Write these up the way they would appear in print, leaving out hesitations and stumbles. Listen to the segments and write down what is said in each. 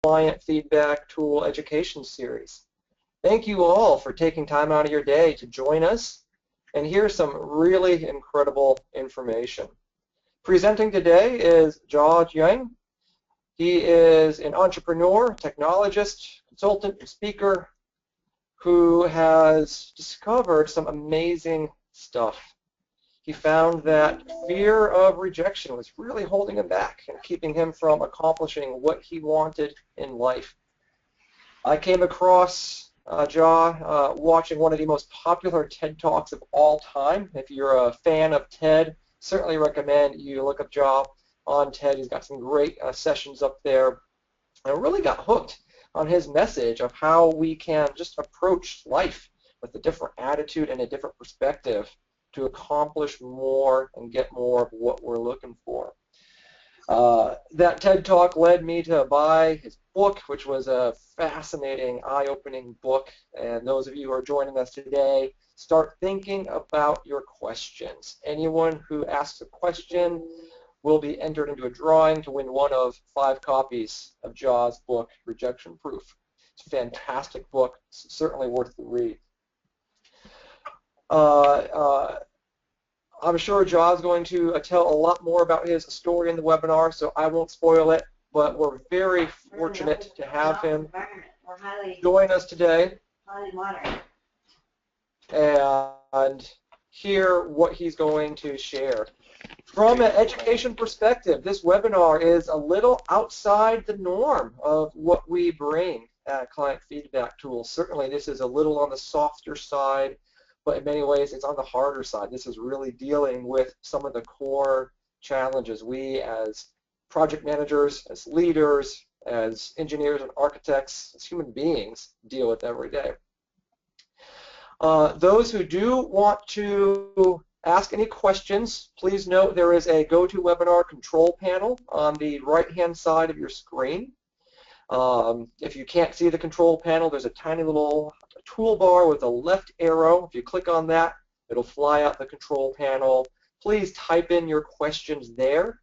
Client Feedback Tool Education Series. Thank you all for taking time out of your day to join us, and here's some really incredible information. Presenting today is Jia Jiang. He is an entrepreneur, technologist, consultant, and speaker who has discovered some amazing stuff. He found that fear of rejection was really holding him back and keeping him from accomplishing what he wanted in life. I came across Jia watching one of the most popular TED Talks of all time. If you're a fan of TED, certainly recommend you look up Jia on TED. He's got some great sessions up there. I really got hooked on his message of how we can just approach life with a different attitude and a different perspective to accomplish more and get more of what we're looking for. That TED Talk led me to buy his book, which was a fascinating, eye-opening book. And those of you who are joining us today, start thinking about your questions. Anyone who asks a question will be entered into a drawing to win one of 5 copies of Jia's book, Rejection Proof. It's a fantastic book, certainly worth the read. I'm sure Jia is going to tell a lot more about his story in the webinar, so I won't spoil it, but we're very fortunate to have him join us today and hear what he's going to share. From an education perspective, this webinar is a little outside the norm of what we bring at Client Feedback Tools. Certainly this is a little on the softer side, but in many ways it's on the harder side. This is really dealing with some of the core challenges we as project managers, as leaders, as engineers and architects, as human beings deal with every day. Those who do want to ask any questions, please note there is a GoToWebinar control panel on the right-hand side of your screen. If you can't see the control panel, there's a tiny little toolbar with a left arrow. If you click on that, it'll fly out the control panel. Please type in your questions there.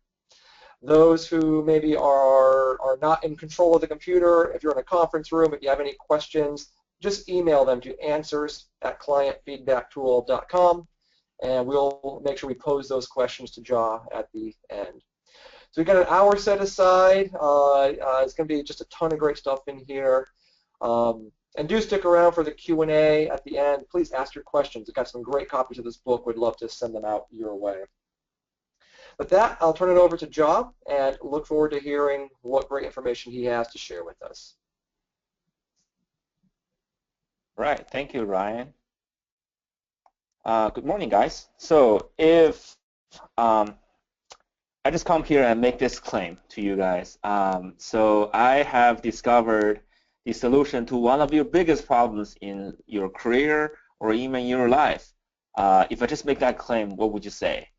Those who maybe are not in control of the computer, if you're in a conference room, if you have any questions, just email them to answers@clientfeedbacktool.com, and we'll make sure we pose those questions to Jia at the end. So we've got an hour set aside. It's going to be just a ton of great stuff in here. And do stick around for the Q&A at the end. Please ask your questions. We've got some great copies of this book. We'd love to send them out your way. With that, I'll turn it over to Jia and look forward to hearing what great information he has to share with us. Right. Thank you, Ryan. Good morning, guys. So if I just come here and make this claim to you guys. So I have discovered the solution to one of your biggest problems in your career or even your life. If I just make that claim, what would you say?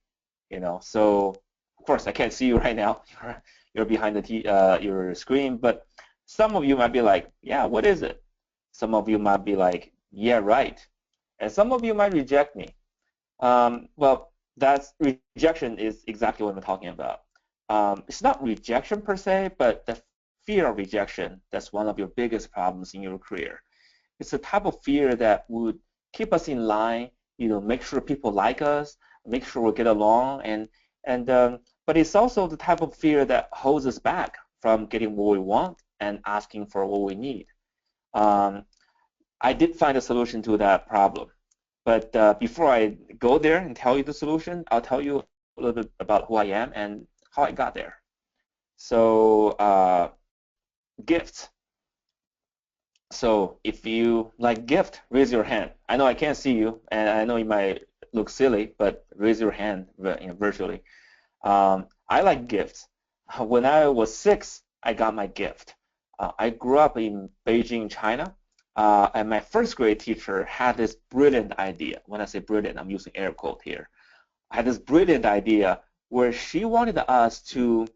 You know, so of course I can't see you right now. You're behind the your screen, but some of you might be like, yeah, what is it? Some of you might be like, yeah, right. And some of you might reject me. Well, that's rejection is exactly what I'm talking about. It's not rejection per se, but the fear of rejection, that's one of your biggest problems in your career. It's a type of fear that would keep us in line, you know, make sure people like us, make sure we get along, but it's also the type of fear that holds us back from getting what we want and asking for what we need. I did find a solution to that problem, but before I go there and tell you the solution, I'll tell you a little bit about who I am and how I got there. So gifts. So if you like gift, raise your hand. I know I can't see you, and I know you might look silly, but raise your hand virtually. I like gifts. When I was 6, I got my gift. I grew up in Beijing, China, and my first grade teacher had this brilliant idea. When I say brilliant, I'm using air quote here. I had this brilliant idea where she wanted us to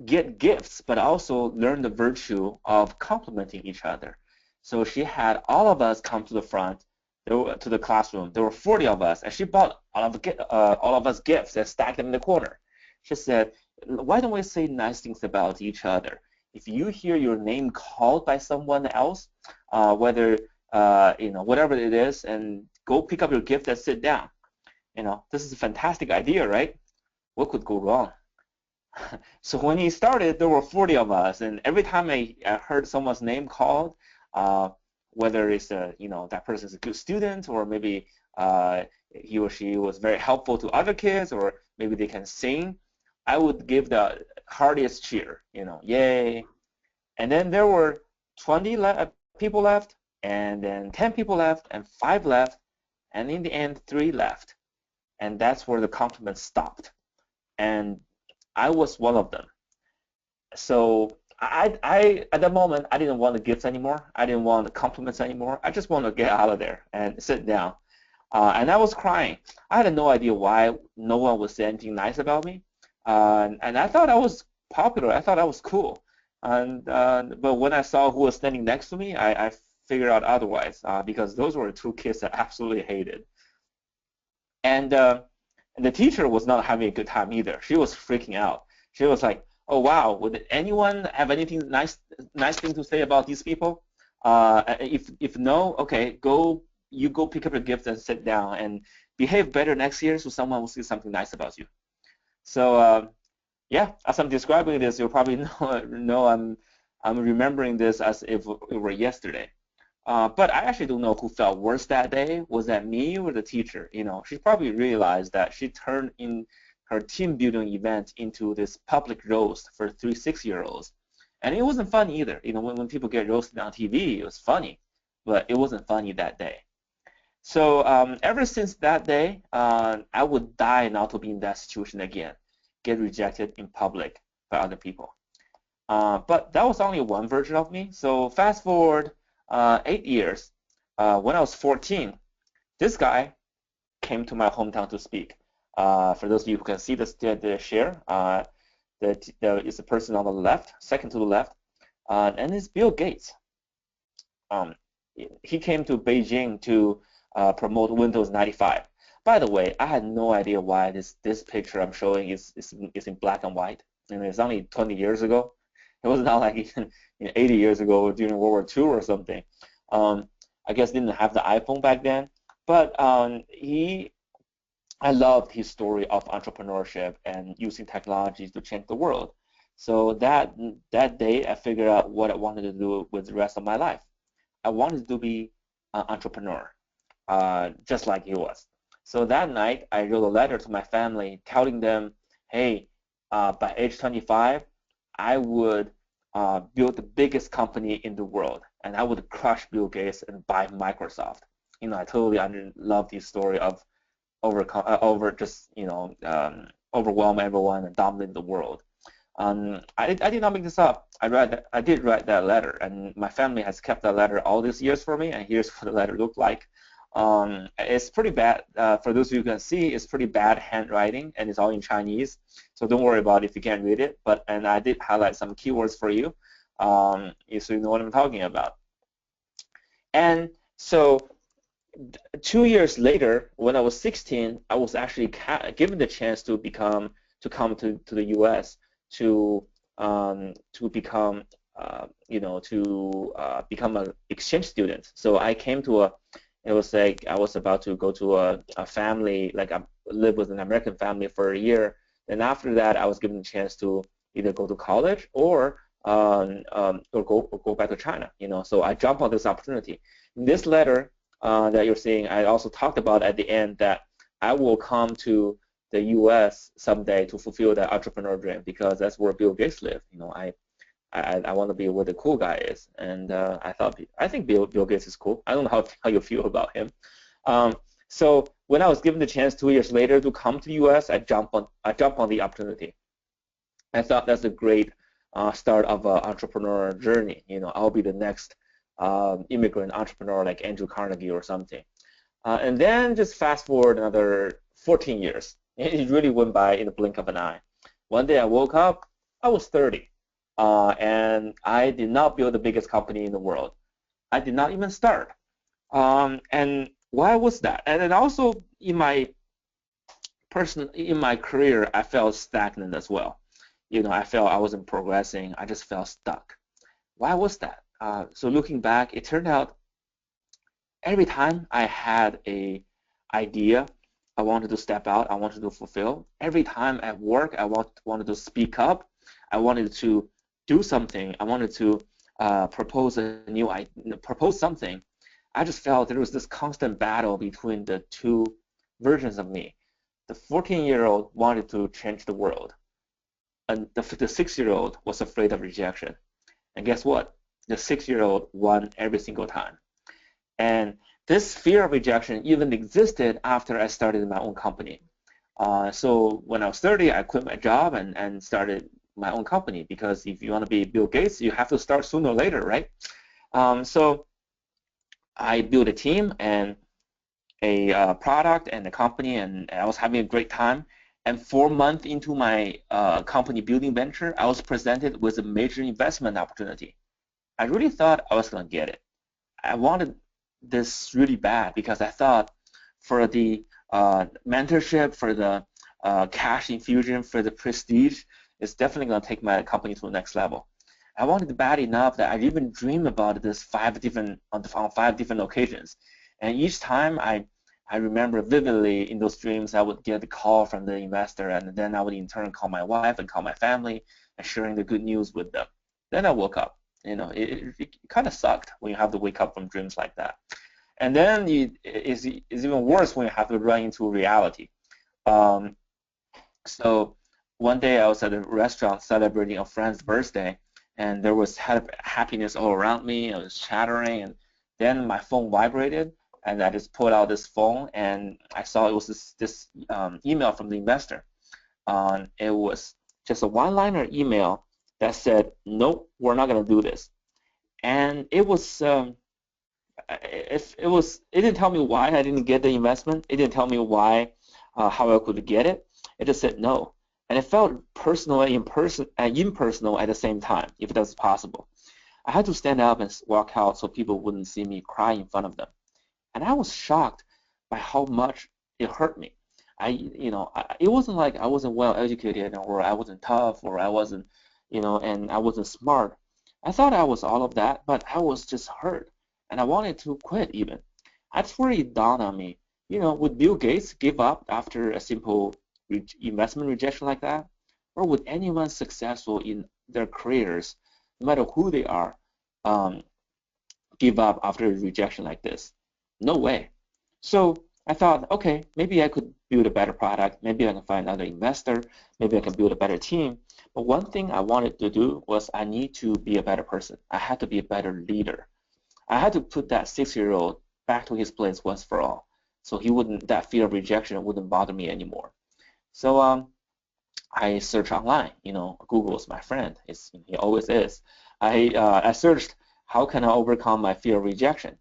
get gifts, but also learn the virtue of complimenting each other. So she had all of us come to the front, to the classroom. There were 40 of us, and she bought all of us gifts and stacked them in the corner. She said, why don't we say nice things about each other? if you hear your name called by someone else, whether whatever it is, and go pick up your gift and sit down. This is a fantastic idea, right? What could go wrong? So when he started, there were 40 of us, and every time I heard someone's name called, whether it's that person's a good student, or maybe he or she was very helpful to other kids, or maybe they can sing, I would give the heartiest cheer, yay. And then there were 20 people left, and then 10 people left, and 5 left, and in the end 3 left. And that's where the compliments stopped. And I was one of them. So I at that moment, I didn't want the gifts anymore. I didn't want the compliments anymore. I just wanted to get out of there and sit down. And I was crying. I had no idea why no one would say anything nice about me. And I thought I was popular. I thought I was cool. But when I saw who was standing next to me, I figured out otherwise, because those were 2 kids that I absolutely hated. And the teacher was not having a good time either. She was freaking out. She was like, "Oh wow, would anyone have anything nice thing to say about these people? If no, okay, you go pick up your gift and sit down and behave better next year, so someone will say something nice about you." So yeah, as I'm describing this, you'll probably know I'm remembering this as if it were yesterday. But I actually don't know who felt worse that day. Was that me or the teacher? She probably realized that she turned in her team building event into this public roast for 3 6-year-olds. And it wasn't fun either. When people get roasted on TV, it was funny, but it wasn't funny that day. So ever since that day, I would die not to be in that situation again, get rejected in public by other people. But that was only one version of me. So fast forward 8 years, when I was 14, this guy came to my hometown to speak. For those of you who can see the share, there is a person on the left, second to the left, and it's Bill Gates. He came to Beijing to promote Windows 95. By the way, I had no idea why this picture I'm showing is in black and white, and it's only 20 years ago. It was not like 80 years ago during World War II or something. I guess didn't have the iPhone back then, but I loved his story of entrepreneurship and using technology to change the world. So that day, I figured out what I wanted to do with the rest of my life. I wanted to be an entrepreneur, just like he was. So that night, I wrote a letter to my family telling them, hey, by age 25, I would build the biggest company in the world, and I would crush Bill Gates and buy Microsoft. I totally loved his story of overwhelm everyone and dominate the world. I did not make this up. I did write that letter, and my family has kept that letter all these years for me. And here's what the letter looked like. It's pretty bad. For those of you who can see, it's pretty bad handwriting, and it's all in Chinese. So don't worry about it if you can't read it. And I did highlight some keywords for you, so you know what I'm talking about. And so 2 years later, when I was 16, I was actually given the chance to come to the U.S. to become become an exchange student. So I came to it was like I was about to go to a family, like I lived with an American family for a year. Then after that, I was given a chance to either go to college or go back to China. So I jumped on this opportunity. In this letter that you're seeing, I also talked about at the end that I will come to the U.S. someday to fulfill that entrepreneur dream, because that's where Bill Gates lived. I want to be where the cool guy is, and I think Bill Gates is cool. I don't know how you feel about him. So when I was given the chance 2 years later to come to the U.S., I jumped on the opportunity. I thought that's a great start of an entrepreneur journey. I'll be the next immigrant entrepreneur like Andrew Carnegie or something. And then just fast forward another 14 years. It really went by in the blink of an eye. One day I woke up, I was 30. And I did not build the biggest company in the world. I did not even start. And why was that? And then also in my career, I felt stagnant as well. I felt I wasn't progressing. I just felt stuck. Why was that? So looking back, it turned out every time I had a idea I wanted to step out, I wanted to fulfill. Every time at work, I wanted to speak up. I wanted to do something. I wanted to propose something. I just felt there was this constant battle between the two versions of me. The 14-year-old wanted to change the world, and the 6-year-old was afraid of rejection. And guess what? The 6-year-old won every single time. And this fear of rejection even existed after I started my own company. So when I was 30, I quit my job and started my own company, because if you want to be Bill Gates, you have to start sooner or later, right? So I built a team and a product and a company, and I was having a great time. And 4 months into my company building venture, I was presented with a major investment opportunity. I really thought I was going to get it. I wanted this really bad because I thought for the mentorship, for the cash infusion, for the prestige, it's definitely going to take my company to the next level. I wanted it bad enough that I even dreamed about this on 5 different occasions. And each time I remember vividly in those dreams, I would get a call from the investor, and then I would in turn call my wife and call my family and sharing the good news with them. Then I woke up. It kind of sucked when you have to wake up from dreams like that. And then it's even worse when you have to run into reality. So one day I was at a restaurant celebrating a friend's birthday, and there was happiness all around me. I was chattering, and then my phone vibrated, and I just pulled out this phone, and I saw it was this email from the investor. It was just a one-liner email that said, "Nope, we're not going to do this." And it didn't tell me why I didn't get the investment. It didn't tell me why, how I could get it. It just said no. And it felt personal and impersonal at the same time, if that's possible. I had to stand up and walk out so people wouldn't see me cry in front of them. And I was shocked by how much it hurt me. It wasn't like I wasn't well educated, or I wasn't tough, or I wasn't, and I wasn't smart. I thought I was all of that, but I was just hurt, and I wanted to quit even. That's where it dawned on me. Would Bill Gates give up after a simple investment rejection like that? Or would anyone successful in their careers, no matter who they are, give up after a rejection like this? No way. So I thought, okay, maybe I could build a better product. Maybe I can find another investor. Maybe I can build a better team. But one thing I wanted to do was I need to be a better person. I had to be a better leader. I had to put that 6-year-old back to his place once for all, so that fear of rejection wouldn't bother me anymore. So I searched online. Google is my friend. He always is. I searched, how can I overcome my fear of rejection?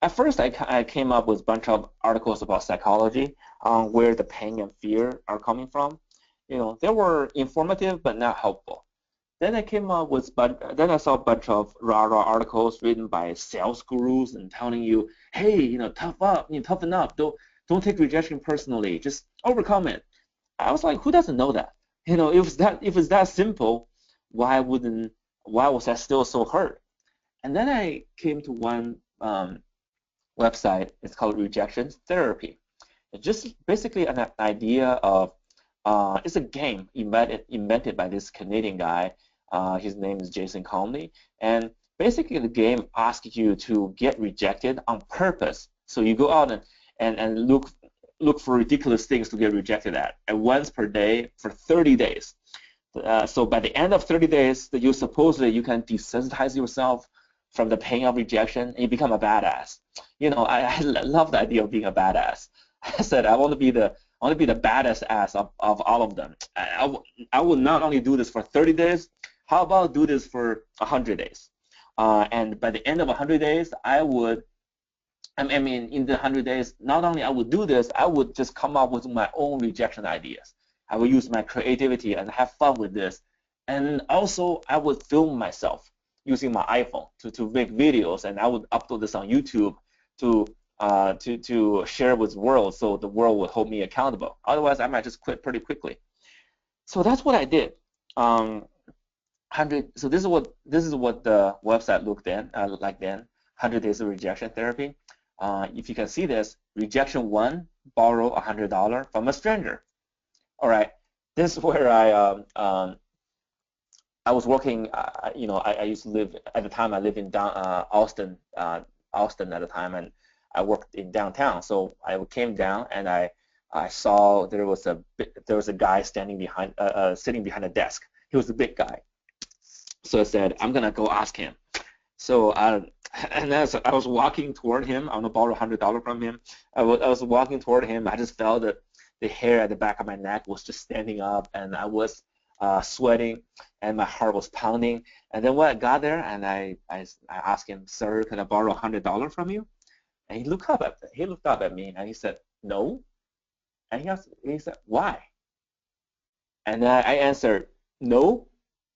At first, I came up with a bunch of articles about psychology, where the pain and fear are coming from. They were informative but not helpful. Then then I saw a bunch of rah-rah articles written by sales gurus and telling you, hey, tough up, toughen up. Don't take rejection personally. Just overcome it. I was like, who doesn't know that? If it's that simple, why was I still so hurt? And then I came to one website. It's called Rejection Therapy. It's just basically an idea of it's a game invented by this Canadian guy. His name is Jason Conley, and basically the game asks you to get rejected on purpose. So you go out and look for ridiculous things to get rejected at, and once per day for 30 days. So by the end of 30 days, you can desensitize yourself from the pain of rejection, and you become a badass. I love the idea of being a badass. I said I want to be the baddest ass of all of them. I will not only do this for 30 days. How about do this for 100 days? And by the end of 100 days, in the 100 days, not only I would do this, I would just come up with my own rejection ideas. I would use my creativity and have fun with this. And also, I would film myself using my iPhone to make videos, and I would upload this on YouTube to share with the world, so the world would hold me accountable. Otherwise, I might just quit pretty quickly. So that's what I did. 100. So this is what the website looked then like then. 100 days of rejection therapy. If you can see this, rejection 1, borrow $100 from a stranger. All right, this is where I was working. I used to live at the time. I lived in Austin, Austin at the time, and I worked in downtown. So I came down and I saw there was a guy standing behind sitting behind a desk. He was a big guy. So I said, I'm gonna go ask him. So and as I was walking toward him, I want to borrow $100 from him. I was walking toward him. I just felt that the hair at the back of my neck was just standing up, and I was sweating, and my heart was pounding. And then when I got there, and I asked him, "Sir, can I borrow $100 from you?" And he looked up at me, and he said, "No." And he said, "Why?" And I answered, "No,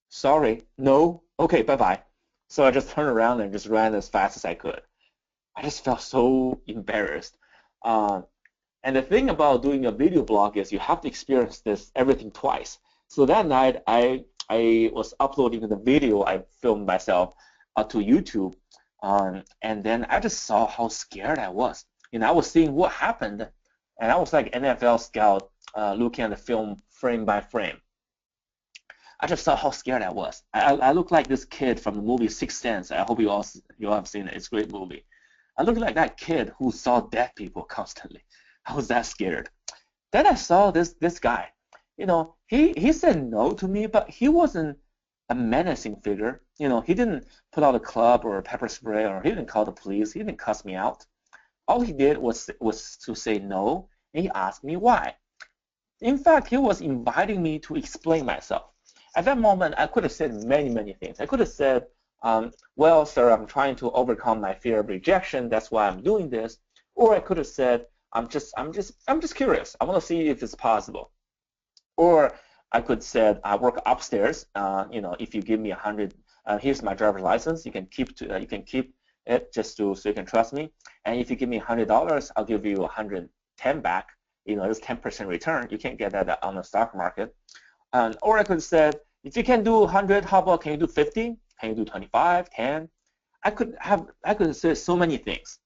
sorry, no, okay, bye-bye." So I just turned around and just ran as fast as I could. I just felt so embarrassed. And the thing about doing a video blog is you have to experience everything twice. So that night I was uploading the video I filmed myself to YouTube, and then I just saw how scared I was. I was seeing what happened, and I was like NFL scout looking at the film frame by frame. I just saw how scared I was. I looked like this kid from the movie Sixth Sense. I hope you all have seen it. It's a great movie. I looked like that kid who saw dead people constantly. I was that scared. Then I saw this guy. He said no to me, but he wasn't a menacing figure. He didn't put out a club or a pepper spray, or he didn't call the police. He didn't cuss me out. All he did was to say no, and he asked me why. In fact, he was inviting me to explain myself. At that moment, I could have said many, many things. I could have said, well, sir, I'm trying to overcome my fear of rejection. That's why I'm doing this. Or I could have said, I'm just curious. I want to see if it's possible. Or I could said, I work upstairs. If you give me 100, here's my driver's license. You can keep it just so you can trust me. And if you give me $100, I'll give you 110 back. It's 10% return. You can't get that on the stock market. Or I could have said, if you can do 100, how about can you do 50? Can you do 25, 10? I could have said so many things.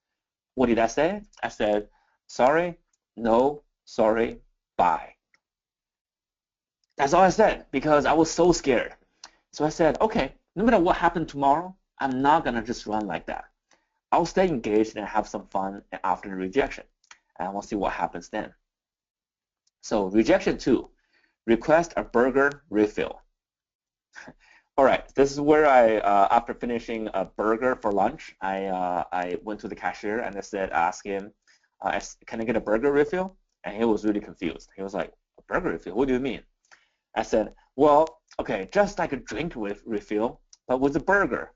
What did I say? I said, sorry, no, sorry, bye. That's all I said because I was so scared. So I said, okay, no matter what happened tomorrow, I'm not going to just run like that. I'll stay engaged and have some fun after the rejection. And we'll see what happens then. So rejection 2. Request a burger refill. All right, this is where after finishing a burger for lunch, I went to the cashier and I asked him, can I get a burger refill? And he was really confused. He was like, a burger refill? What do you mean? I said, well, okay, just like a drink refill, but with a burger.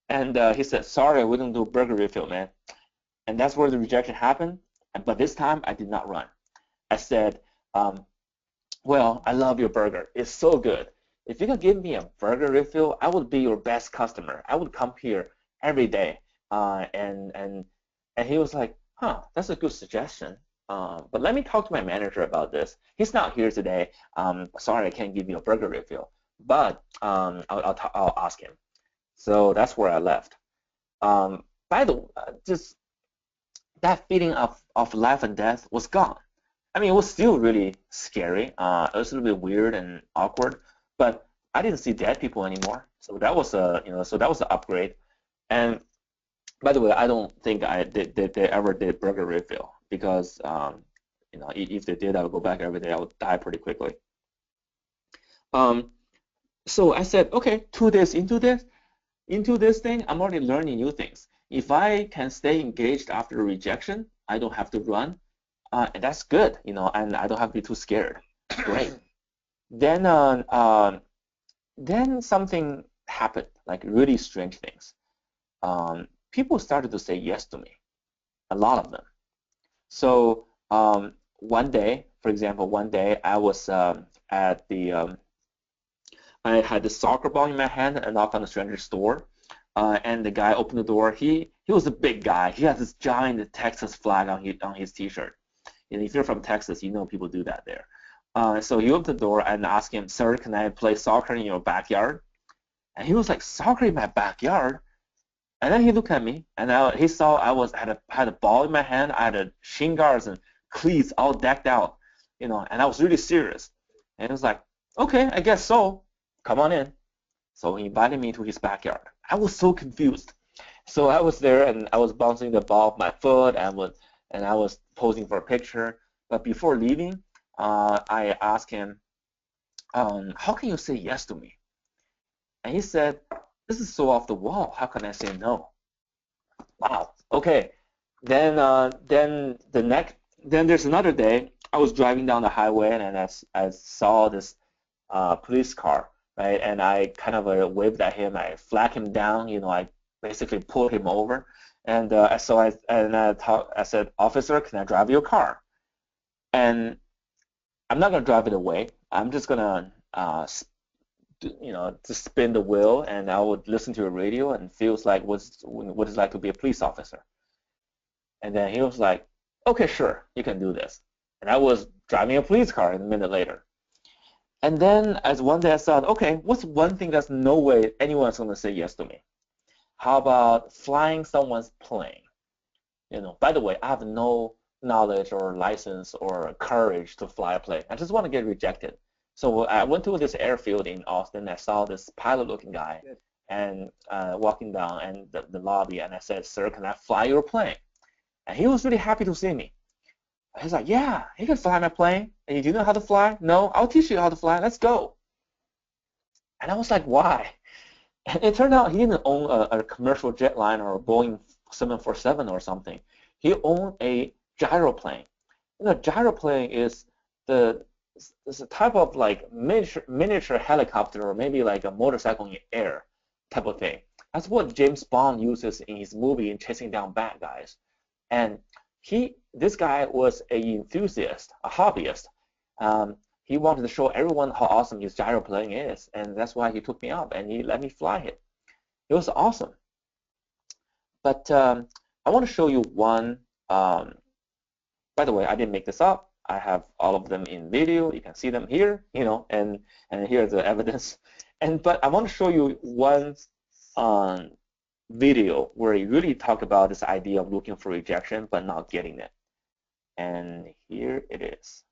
And he said, sorry, we don't do burger refill, man. And that's where the rejection happened. But this time, I did not run. I said, well, I love your burger. It's so good. If you can give me a burger refill, I would be your best customer. I would come here every day. And he was like, huh, that's a good suggestion. But let me talk to my manager about this. He's not here today. Sorry, I can't give you a burger refill. But I'll ask him. So that's where I left. By the way, just that feeling of life and death was gone. I mean, it was still really scary. It was a little bit weird and awkward, but I didn't see dead people anymore. So that was an upgrade. And by the way, I don't think they ever did burger refill because if they did, I would go back every day. I would die pretty quickly. So I said, okay, 2 days into this thing, I'm already learning new things. If I can stay engaged after rejection, I don't have to run. And that's good, and I don't have to be too scared. Great. Then something happened, like really strange things. People started to say yes to me, a lot of them. So one day, for example, I was at the I had the soccer ball in my hand and knocked on the stranger's door. And the guy opened the door. He was a big guy. He had this giant Texas flag on his T-shirt. And if you're from Texas, you know people do that there. So he opened the door and asked him, "Sir, can I play soccer in your backyard?" And he was like, "Soccer in my backyard?" And then he looked at me, and he saw had a ball in my hand. I had shin guards and cleats all decked out, and I was really serious. And he was like, "Okay, I guess so. Come on in." So he invited me to his backyard. I was so confused. So I was there, and I was bouncing the ball off my foot, and I was posing for a picture. But before leaving, I asked him, "How can you say yes to me?" And he said, "This is so off the wall. How can I say no?" Wow. Okay. Then there's another day. I was driving down the highway, and I saw this police car, right? And I kind of waved at him. I flagged him down. I basically pulled him over. And I said, "Officer, can I drive your car?" And I'm not gonna drive it away. I'm just gonna just spin the wheel, and I would listen to the radio and feels like what it's like to be a police officer. And then he was like, "Okay, sure, you can do this." And I was driving a police car a minute later. And then as one day I thought, okay, what's one thing that's no way anyone's going to say yes to me? How about flying someone's plane? By the way, I have no knowledge or license or courage to fly a plane. I just want to get rejected. So I went to this airfield in Austin. I saw this pilot-looking guy and walking down and the lobby, and I said, "Sir, can I fly your plane?" And he was really happy to see me. He's like, "Yeah, you can fly my plane. And you know how to fly? No, I'll teach you how to fly. Let's go." And I was like, "Why?" And it turned out he didn't own a commercial jetliner or a Boeing 747 or something. He owned a gyroplane. Gyroplane is a type of like miniature helicopter or maybe like a motorcycle in the air type of thing. That's what James Bond uses in his movie in chasing down bad guys. And this guy was an enthusiast, a hobbyist. He wanted to show everyone how awesome his gyroplane is, and that's why he took me up and he let me fly it. It was awesome. But I want to show you one. By the way, I didn't make this up. I have all of them in video. You can see them here, and here's the evidence. But I want to show you one video where he really talked about this idea of looking for rejection but not getting it. And here it is.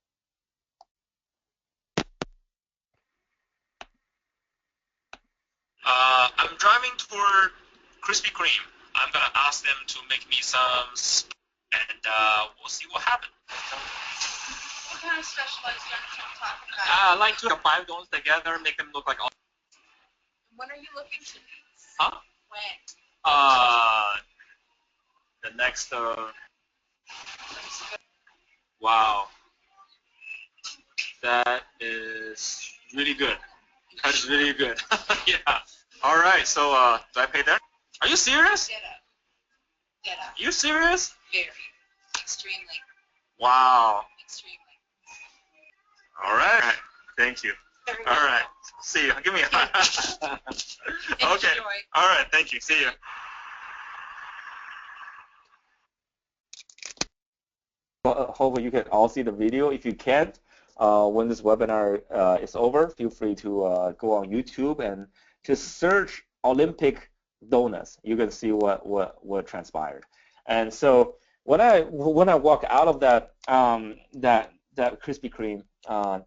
I'm driving toward Krispy Kreme. I'm gonna ask them to make me some, and we'll see what happens. What kind of specialized donuts are you talking about? I like to have 5 donuts together, make them look like all. When are you looking to these? Huh? When? The next. Wow. That is really good. That is really good. Yeah. All right. So, do I pay there? Are you serious? Get up. Get up. You serious? Very. Extremely. Wow. Extremely. All right. Thank you. Very All right. well. See you. Give me a hug. Okay. Enjoy. All right. Thank you. See you. Hopefully you can all see the video. If you can't, when this webinar is over, feel free to go on YouTube and just search Olympic donuts. You can see what transpired. And so when I walk out of that Krispy Kreme,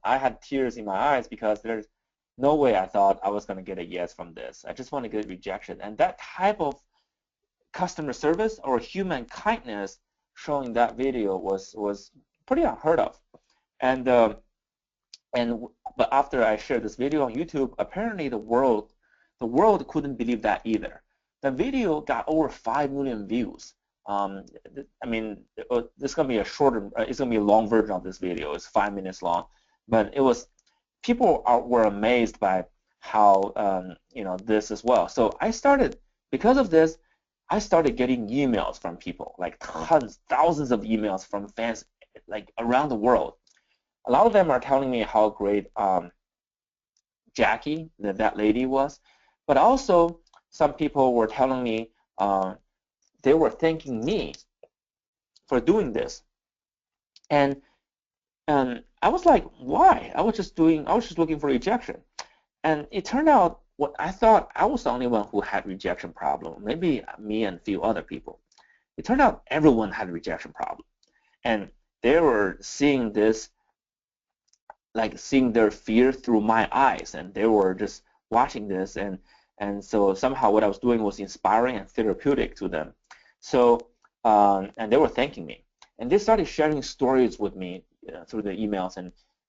I had tears in my eyes because there's no way I thought I was going to get a yes from this. I just want to get rejection. And that type of customer service or human kindness showing that video was pretty unheard of. But after I shared this video on YouTube, apparently the world couldn't believe that either. The video got over 5 million views. I mean, this is gonna be it's gonna be a long version of this video. It's 5 minutes long, but people were amazed by how this as well. So because of this, I started getting emails from people, like thousands of emails from fans like around the world. A lot of them are telling me how great Jackie, that lady was, but also some people were telling me they were thanking me for doing this. And And I was like, why? I was just looking for rejection. And it turned out what I thought I was the only one who had rejection problem, maybe me and a few other people. It turned out everyone had a rejection problem. And they were seeing this, like seeing their fear through my eyes, and they were just watching this, and so somehow what I was doing was inspiring and therapeutic to them. So and they were thanking me, and they started sharing stories with me through the emails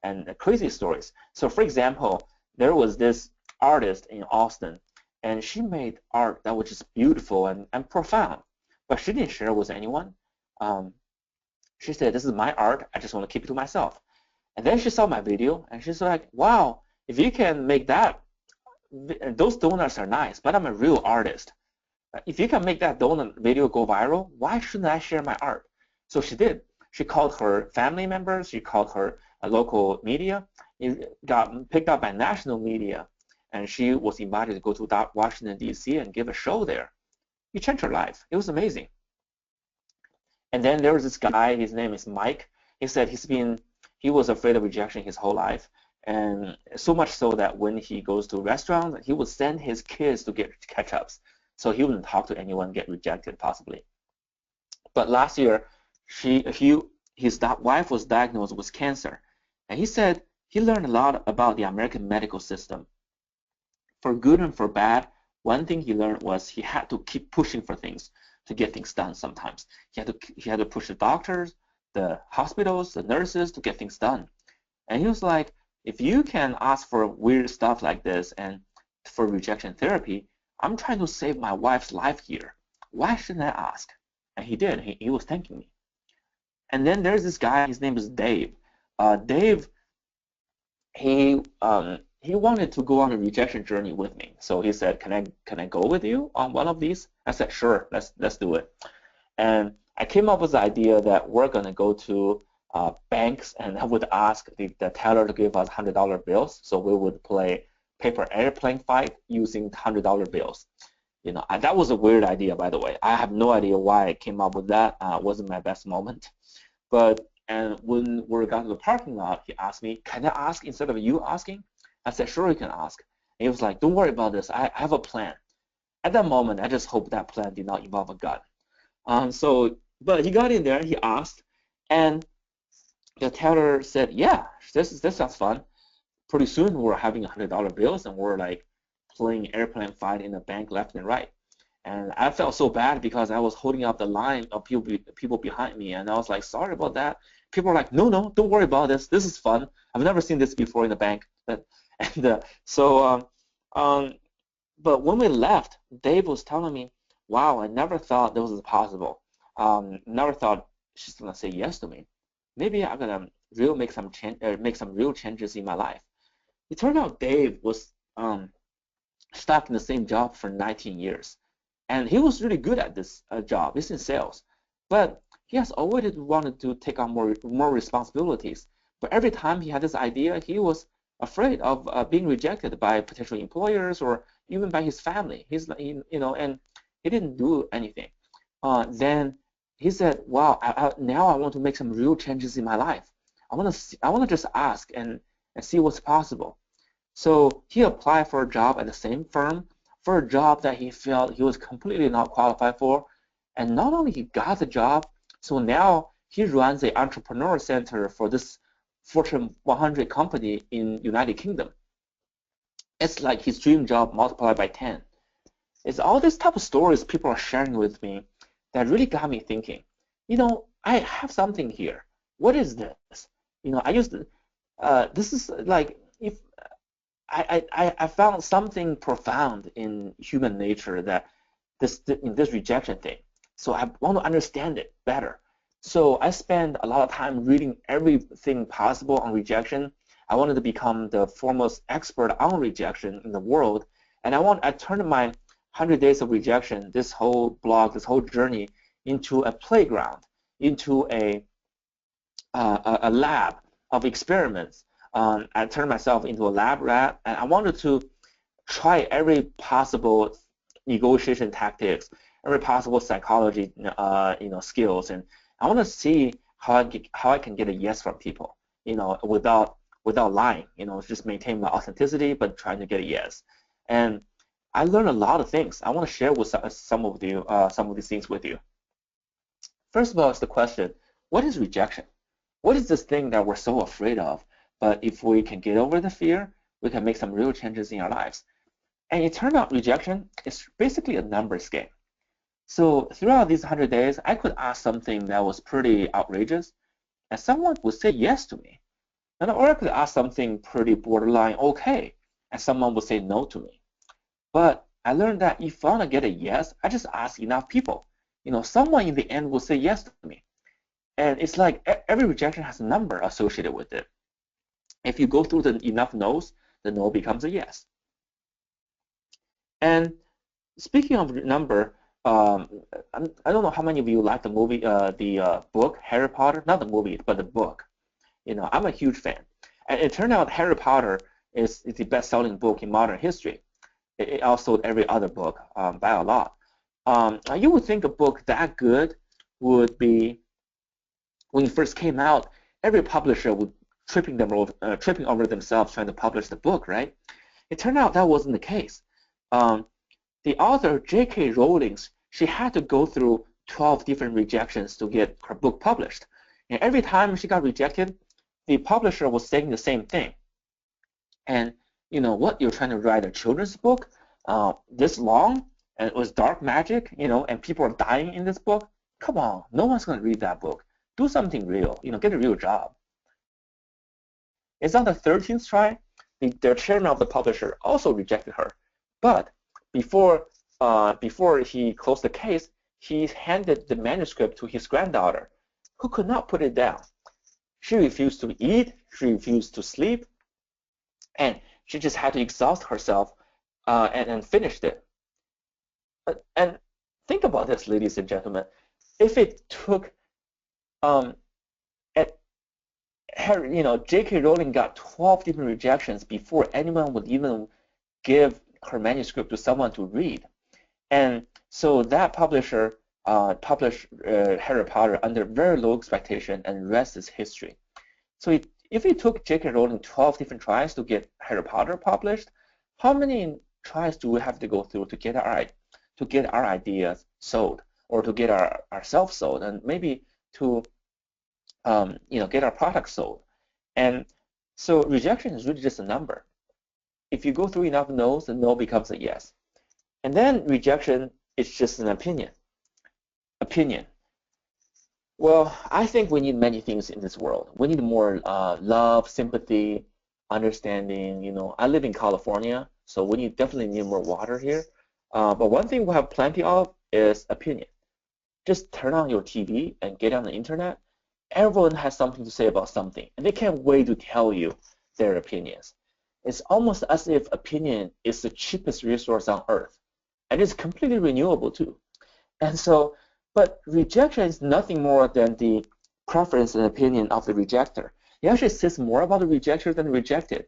and crazy stories. So for example, there was this artist in Austin, and she made art that was just beautiful and profound, but she didn't share with anyone. Um, she said, "This is my art. I just want to keep it to myself." And then she saw my video, and she's like, "Wow, if you can make that, those donuts are nice, but I'm a real artist. If you can make that donut video go viral, why shouldn't I share my art?" So she did. She called her family members. She called her local media. It got picked up by national media, and she was invited to go to Washington, D.C. and give a show there. It changed her life. It was amazing. And then there was this guy. His name is Mike. He said he was afraid of rejection his whole life, and so much so that when he goes to restaurants, he would send his kids to get ketchups, so he wouldn't talk to anyone get rejected possibly. But last year, his wife was diagnosed with cancer, and he said he learned a lot about the American medical system. For good and for bad, one thing he learned was he had to keep pushing for things to get things done sometimes. He had to push the doctors, the hospitals, the nurses to get things done. And he was like, if you can ask for weird stuff like this and for rejection therapy, I'm trying to save my wife's life here. Why shouldn't I ask? And he did. He was thanking me. And then there's this guy. His name is Dave. Dave, he wanted to go on a rejection journey with me. So he said, "Can I go with you on one of these?" I said, "Sure, let's do it." And I came up with the idea that we're gonna go to banks, and I would ask the teller to give us $100 bills. So we would play paper airplane fight using $100 bills. That was a weird idea, by the way. I have no idea why I came up with that. It wasn't my best moment. And when we got to the parking lot, he asked me, "Can I ask instead of you asking?" I said, "Sure, you can ask." And he was like, "Don't worry about this. I have a plan." At that moment, I just hoped that plan did not involve a gun. But he got in there, he asked, and the teller said, "Yeah, this sounds fun." Pretty soon, we're having $100 bills, and we're like playing airplane fight in the bank left and right. And I felt so bad because I was holding up the line of people behind me, and I was like, "Sorry about that." People are like, "No, don't worry about this. This is fun. I've never seen this before in the bank." But when we left, Dave was telling me, "Wow, I never thought this was possible. Never thought she's gonna say yes to me. Maybe I'm gonna make some real changes in my life." It turned out Dave was stuck in the same job for 19 years. And he was really good at this job. He's in sales. But he has always wanted to take on more responsibilities. But every time he had this idea, he was afraid of being rejected by potential employers or even by his family. And he didn't do anything. Then he said, "Wow, now I want to make some real changes in my life. I want to just ask and see what's possible." So he applied for a job at the same firm, for a job that he felt he was completely not qualified for. And not only he got the job, so now he runs the entrepreneur center for this Fortune 100 company in United Kingdom. It's like his dream job multiplied by 10. It's all these type of stories people are sharing with me that really got me thinking, I have something here. What is this? This is like, if I found something profound in human nature that in this rejection thing. So I want to understand it better. So I spend a lot of time reading everything possible on rejection. I wanted to become the foremost expert on rejection in the world, and I turned my 100 days of rejection, this whole blog, this whole journey, into a playground, into a lab of experiments. I turned myself into a lab rat, and I wanted to try every possible negotiation tactics, every possible psychology, skills, and I want to see how I can get a yes from people. without lying, just maintain my authenticity, but trying to get a yes. And I learned a lot of things. I want to share with some of these things with you. First of all, is the question, what is rejection? What is this thing that we're so afraid of? But if we can get over the fear, we can make some real changes in our lives. And it turned out rejection is basically a numbers game. So throughout these 100 days, I could ask something that was pretty outrageous, and someone would say yes to me. Or I could ask something pretty borderline okay, and someone would say no to me. But I learned that if I want to get a yes, I just ask enough people. Someone in the end will say yes to me. And it's like every rejection has a number associated with it. If you go through enough no's, the no becomes a yes. And speaking of number, I don't know how many of you like the movie, the book Harry Potter. Not the movie, but the book. I'm a huge fan. And it turned out Harry Potter is the best-selling book in modern history. It outsold every other book by a lot. You would think a book that good would be, when it first came out, every publisher would tripping over themselves trying to publish the book, right? It turned out that wasn't the case. The author, J.K. Rowling, she had to go through 12 different rejections to get her book published. And every time she got rejected, the publisher was saying the same thing. And what, you're trying to write a children's book this long, and it was dark magic, and people are dying in this book? Come on, no one's going to read that book. Do something real, get a real job. It's on the 13th try, the chairman of the publisher also rejected her. But before he closed the case, he handed the manuscript to his granddaughter, who could not put it down. She refused to eat, she refused to sleep, and she just had to exhaust herself and finished it. And think about this, ladies and gentlemen. If it took J.K. Rowling got 12 different rejections before anyone would even give her manuscript to someone to read. And so that publisher published Harry Potter under very low expectation, and rest is history. So if it took J.K. Rowling 12 different tries to get Harry Potter published, how many tries do we have to go through to get our ideas sold, or to get ourselves sold, and maybe to get our product sold? And so rejection is really just a number. If you go through enough no's, the no becomes a yes. And then rejection is just an opinion. Well, I think we need many things in this world. We need more love, sympathy, understanding. I live in California, so we definitely need more water here. But one thing we have plenty of is opinion. Just turn on your TV and get on the internet. Everyone has something to say about something, and they can't wait to tell you their opinions. It's almost as if opinion is the cheapest resource on earth, and it's completely renewable too. And so, but rejection is nothing more than the preference and opinion of the rejecter. It actually says more about the rejecter than the rejected.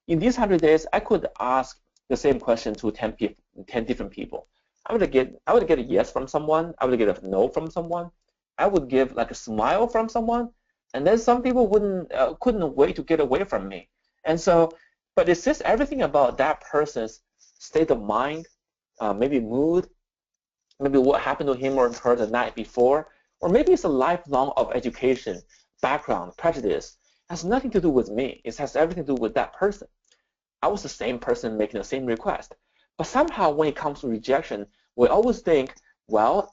In these 100 days, I could ask the same question to 10 different people. I would get a yes from someone. I would get a no from someone. I would give like a smile from someone, and then some people couldn't wait to get away from me. And so, but it says everything about that person's state of mind, maybe mood, maybe what happened to him or her the night before, or maybe it's a lifelong of education, background, prejudice. It has nothing to do with me. It has everything to do with that person. I was the same person making the same request. But somehow when it comes to rejection, we always think, well,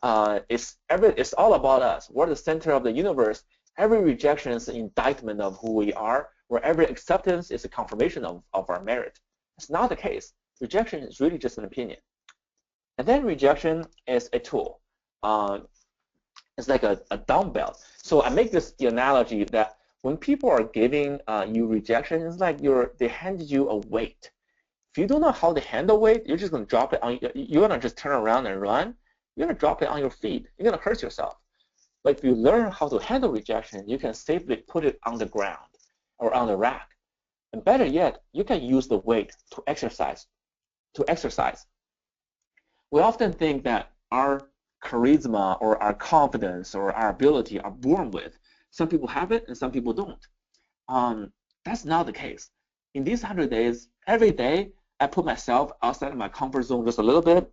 it's all about us. We're the center of the universe. Every rejection is an indictment of who we are, where every acceptance is a confirmation of our merit. It's not the case. Rejection is really just an opinion. And then rejection is a tool. It's like a dumbbell. So I make the analogy that when people are giving you rejection, it's like they handed you a weight. If you don't know how to handle weight, you're just going to drop it on. You're going to just turn around and run. You're going to drop it on your feet. You're going to hurt yourself. But if you learn how to handle rejection, you can safely put it on the ground or on the rack. And better yet, you can use the weight to exercise. We often think that our charisma or our confidence or our ability are born with. Some people have it and some people don't. That's not the case. In these 100 days, every day I put myself outside of my comfort zone just a little bit.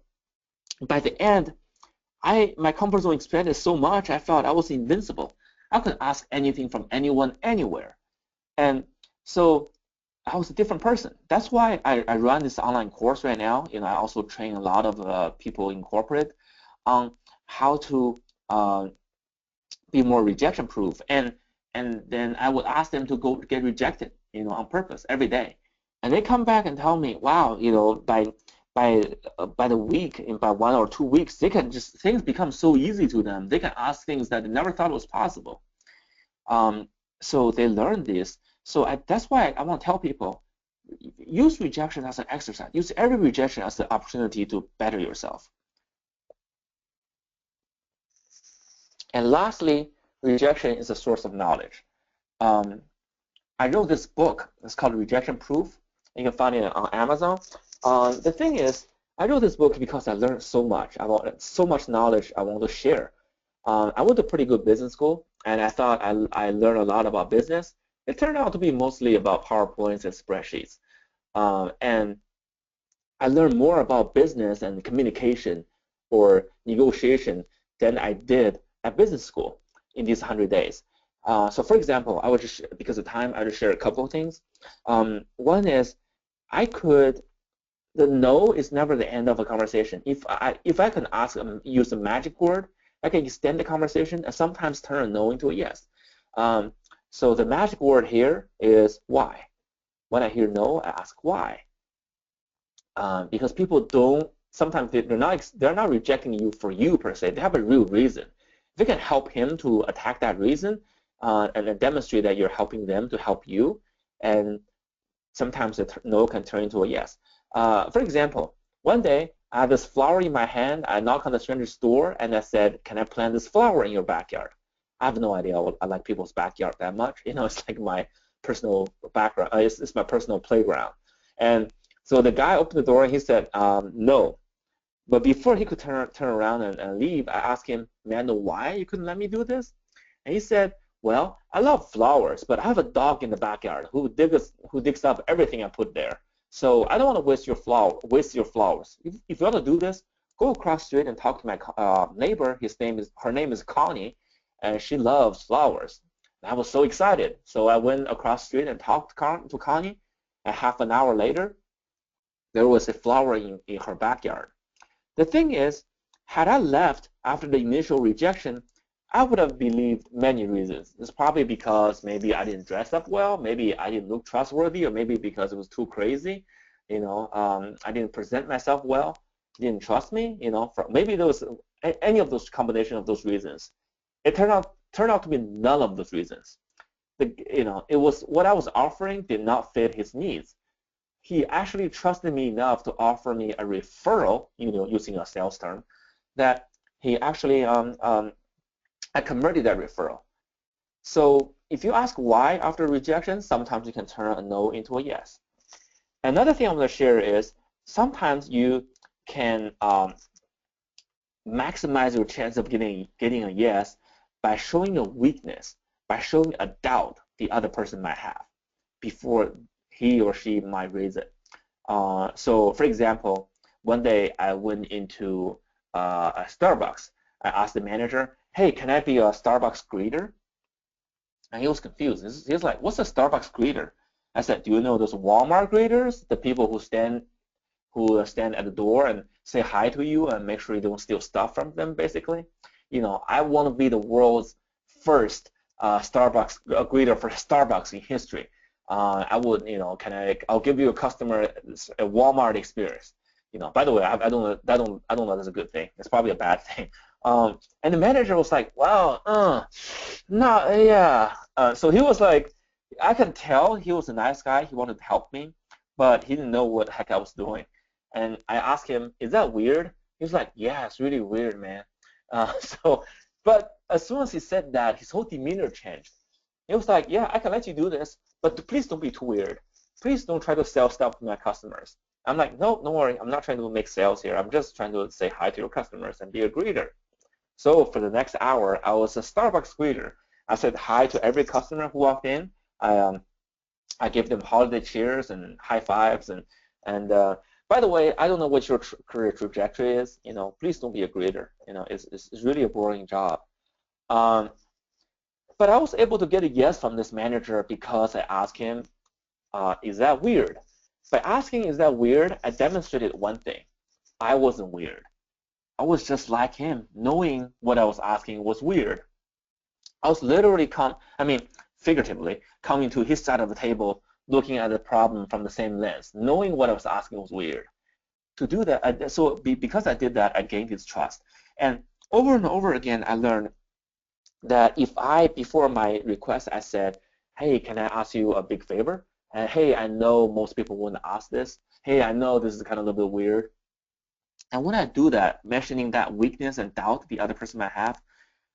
By the end, my comfort zone expanded so much I felt I was invincible. I could ask anything from anyone, anywhere. And so I was a different person. That's why I run this online course right now. I also train a lot of people in corporate on how to be more rejection proof. And then I would ask them to go get rejected, on purpose every day. And they come back and tell me, wow, by the week, by 1 or 2 weeks, things become so easy to them. They can ask things that they never thought was possible. So they learn this. So that's why I want to tell people, use rejection as an exercise. Use every rejection as an opportunity to better yourself. And lastly, rejection is a source of knowledge. I wrote this book. It's called Rejection Proof. You can find it on Amazon. The thing is, I wrote this book because I learned so much. I wanted so much knowledge I want to share. I went to pretty good business school, and I thought I learned a lot about business. It turned out to be mostly about PowerPoints and spreadsheets. And I learned more about business and communication or negotiation than I did at business school in these 100 days. So for example, I would just, because of time, I would share a couple of things. One is the no is never the end of a conversation. If I can use a magic word, I can extend the conversation and sometimes turn a no into a yes. So the magic word here is why. When I hear no, I ask why. Because people sometimes they're not rejecting you for you per se. They have a real reason. If you can help him to attack that reason and then demonstrate that you're helping them to help you, and sometimes the no can turn into a yes. For example, one day I had this flower in my hand. I knocked on the stranger's door and I said, "Can I plant this flower in your backyard?" I have no idea I like people's backyard that much. It's like my personal background. It's my personal playground. And so the guy opened the door and he said, "No." But before he could turn around and leave, I asked him, "May I know why you couldn't let me do this?" And he said, "Well, I love flowers, but I have a dog in the backyard who digs up everything I put there. So I don't want to waste your flowers. If you want to do this, go across the street and talk to my neighbor. Her name is Connie, and she loves flowers." And I was so excited. So I went across the street and talked to Connie. And half an hour later, there was a flower in her backyard. The thing is, had I left after the initial rejection, I would have believed many reasons. It's probably because maybe I didn't dress up well, maybe I didn't look trustworthy, or maybe because it was too crazy. I didn't present myself well, didn't trust me. Maybe there was any of those combination of those reasons. It turned out to be none of those reasons. It was what I was offering did not fit his needs. He actually trusted me enough to offer me a referral, using a sales term, that he actually I converted that referral. So if you ask why after rejection, sometimes you can turn a no into a yes. Another thing I'm going to share is sometimes you can maximize your chance of getting a yes by showing a weakness, by showing a doubt the other person might have before he or she might raise it. So for example, one day I went into a Starbucks. I asked the manager, "Hey, can I be a Starbucks greeter?" And he was confused. He was like, "What's a Starbucks greeter?" I said, "Do you know those Walmart greeters? The people who stand at the door and say hi to you and make sure you don't steal stuff from them, basically. I want to be the world's first Starbucks greeter for Starbucks in history. I would, I'll give you a Walmart experience. By the way, I don't know that's a good thing. It's probably a bad thing." And the manager was like, "Wow, no, yeah." So he was like, I can tell he was a nice guy. He wanted to help me, but he didn't know what the heck I was doing. And I asked him, "Is that weird?" He was like, "Yeah, it's really weird, man." But as soon as he said that, his whole demeanor changed. He was like, "Yeah, I can let you do this, but please don't be too weird. Please don't try to sell stuff to my customers." I'm like, "No, don't worry. I'm not trying to make sales here. I'm just trying to say hi to your customers and be a greeter." So for the next hour, I was a Starbucks greeter. I said hi to every customer who walked in. I give them holiday cheers and high fives and by the way, I don't know what your career trajectory is. Please don't be a grader. It's really a boring job. But I was able to get a yes from this manager because I asked him, is that weird? By asking, is that weird, I demonstrated one thing. I wasn't weird. I was just like him. Knowing what I was asking was weird. I was literally figuratively coming to his side of the table, looking at the problem from the same lens. Knowing what I was asking was weird. To do that, because I did that, I gained his trust. And over again, I learned that if before my request, I said, hey, can I ask you a big favor? And hey, I know most people wouldn't ask this. Hey, I know this is kind of a little bit weird. And when I do that, mentioning that weakness and doubt the other person might have,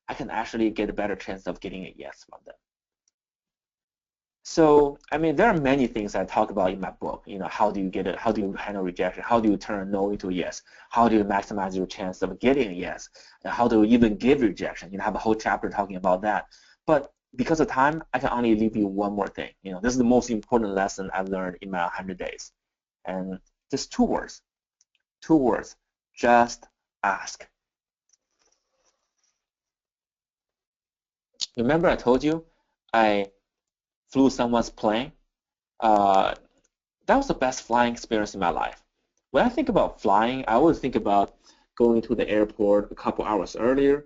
I can actually get a better chance of getting a yes from them. So, there are many things I talk about in my book. How do you handle rejection? How do you turn a no into a yes? How do you maximize your chance of getting a yes? And how do you even give rejection? I have a whole chapter talking about that. But because of time, I can only leave you one more thing. This is the most important lesson I learned in my 100 days. And just two words, just ask. Remember I told you I flew someone's plane? That was the best flying experience in my life. When I think about flying, I always think about going to the airport a couple hours earlier,